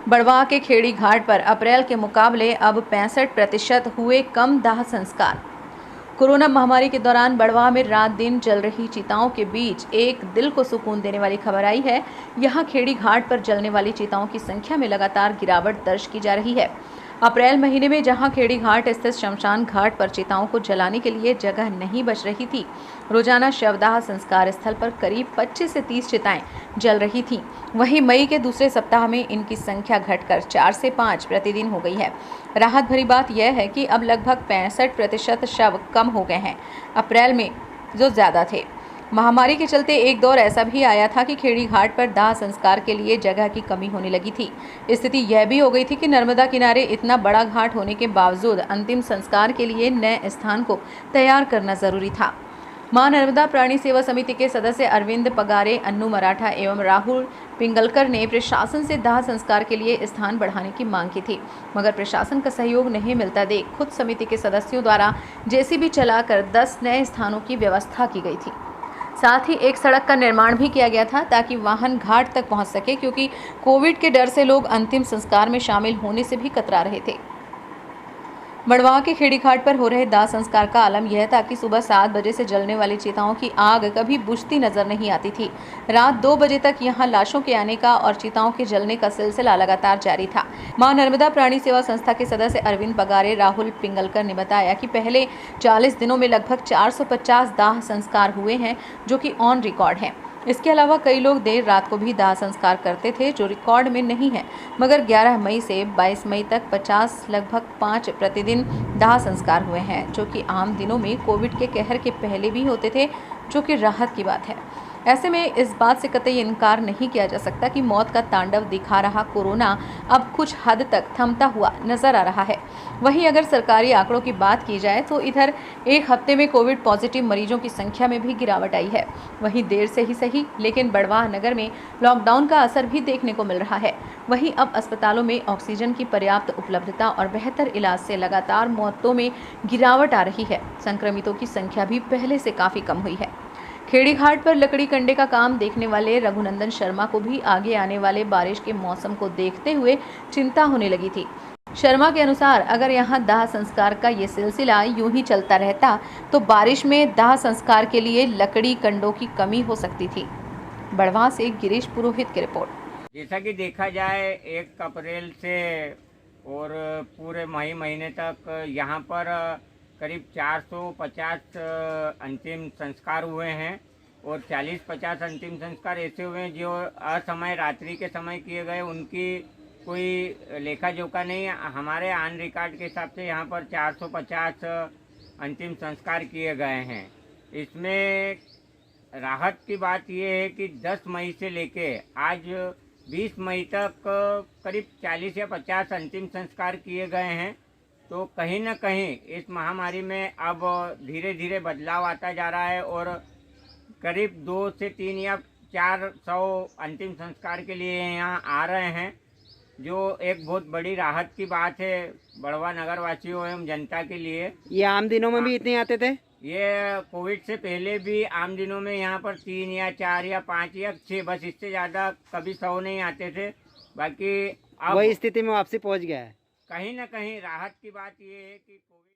बड़वा के खेड़ी घाट पर अप्रैल के मुकाबले अब 65% हुए कम दाह संस्कार। कोरोना महामारी के दौरान बड़वा में रात दिन जल रही चिताओं के बीच एक दिल को सुकून देने वाली खबर आई है। यहां खेड़ी घाट पर जलने वाली चिताओं की संख्या में लगातार गिरावट दर्ज की जा रही है। अप्रैल महीने में जहां खेड़ी घाट स्थित शमशान घाट पर चिताओं को जलाने के लिए जगह नहीं बच रही थी, रोजाना शवदाह संस्कार स्थल पर करीब 25 से 30 चिताएं जल रही थीं। वहीं मई के दूसरे सप्ताह में इनकी संख्या घटकर 4 से 5 प्रतिदिन हो गई है। राहत भरी बात यह है कि अब लगभग 65% शव कम हो गए हैं, अप्रैल में जो ज्यादा थे। महामारी के चलते एक दौर ऐसा भी आया था कि खेड़ी घाट पर दाह संस्कार के लिए जगह की कमी होने लगी थी। स्थिति यह भी हो गई थी कि नर्मदा किनारे इतना बड़ा घाट होने के बावजूद अंतिम संस्कार के लिए नए स्थान को तैयार करना जरूरी था। मां नर्मदा प्राणी सेवा समिति के सदस्य अरविंद पगारे, अन्नू मराठा एवं राहुल पिंगलकर ने प्रशासन से दाह संस्कार के लिए स्थान बढ़ाने की मांग की थी, मगर प्रशासन का सहयोग नहीं मिलता देख खुद समिति के सदस्यों द्वारा जेसीबी चलाकर 10 नए स्थानों की व्यवस्था की गई थी। साथ ही एक सड़क का निर्माण भी किया गया था ताकि वाहन घाट तक पहुंच सके, क्योंकि कोविड के डर से लोग अंतिम संस्कार में शामिल होने से भी कतरा रहे थे। बड़वा के खेड़ी घाट पर हो रहे दाह संस्कार का आलम यह था कि सुबह 7 बजे से जलने वाली चिताओं की आग कभी बुझती नजर नहीं आती थी। रात 2 बजे तक यहां लाशों के आने का और चिताओं के जलने का सिलसिला लगातार जारी था। मां नर्मदा प्राणी सेवा संस्था के सदस्य अरविंद पगारे, राहुल पिंगलकर ने बताया कि पहले 40 दिनों में लगभग 450 दाह संस्कार हुए हैं, जो कि ऑन रिकॉर्ड है। इसके अलावा कई लोग देर रात को भी दाह संस्कार करते थे, जो रिकॉर्ड में नहीं है, मगर 11 मई से 22 मई तक 50 लगभग 5 प्रतिदिन दाह संस्कार हुए हैं, जो कि आम दिनों में कोविड के कहर के पहले भी होते थे, जो कि राहत की बात है। ऐसे में इस बात से कतई इनकार नहीं किया जा सकता कि मौत का तांडव दिखा रहा कोरोना अब कुछ हद तक थमता हुआ नजर आ रहा है। वहीं अगर सरकारी आंकड़ों की बात की जाए तो इधर एक हफ्ते में कोविड पॉजिटिव मरीजों की संख्या में भी गिरावट आई है। वहीं देर से ही सही, लेकिन बड़वा नगर में लॉकडाउन का असर भी देखने को मिल रहा है। वहीं अब अस्पतालों में ऑक्सीजन की पर्याप्त उपलब्धता और बेहतर इलाज से लगातार मौतों में गिरावट आ रही है। संक्रमितों की संख्या भी पहले से काफी कम हुई है। खेड़ी घाट पर लकड़ी कंडे का काम देखने वाले रघुनंदन शर्मा को भी आगे आने वाले बारिश के मौसम को देखते हुए चिंता होने लगी थी। शर्मा के अनुसार अगर यहाँ दाह संस्कार का ये सिलसिला यूं ही चलता रहता तो बारिश में दाह संस्कार के लिए लकड़ी कंडों की कमी हो सकती थी। बड़वा से गिरीश पुरोहित की रिपोर्ट। जैसा कि देखा जाए 1 अप्रैल से और पूरे मई महीने तक यहाँ पर करीब 450 अंतिम संस्कार हुए हैं और 40-50 अंतिम संस्कार ऐसे हुए हैं जो असमय रात्रि के समय किए गए, उनकी कोई लेखा जोखा नहीं। हमारे ऑन रिकॉर्ड के हिसाब से यहाँ पर 450 अंतिम संस्कार किए गए हैं। इसमें राहत की बात यह है कि 10 मई से लेके आज 20 मई तक करीब 40 या 50 अंतिम संस्कार किए गए हैं। तो कहीं ना कहीं इस महामारी में अब धीरे धीरे बदलाव आता जा रहा है और करीब 2 से 3 या 400 अंतिम संस्कार के लिए यहाँ आ रहे हैं, जो एक बहुत बड़ी राहत की बात है बड़वा नगर वासियों एवं जनता के लिए। ये आम दिनों में भी इतने आते थे? ये कोविड से पहले भी आम दिनों में यहाँ पर 3 या 4 या 5 या 6, बस इससे ज़्यादा कभी 100 नहीं आते थे। बाकी अब वही स्थिति में वापसी पहुंच गया है। कहीं ना कहीं राहत की बात ये है कि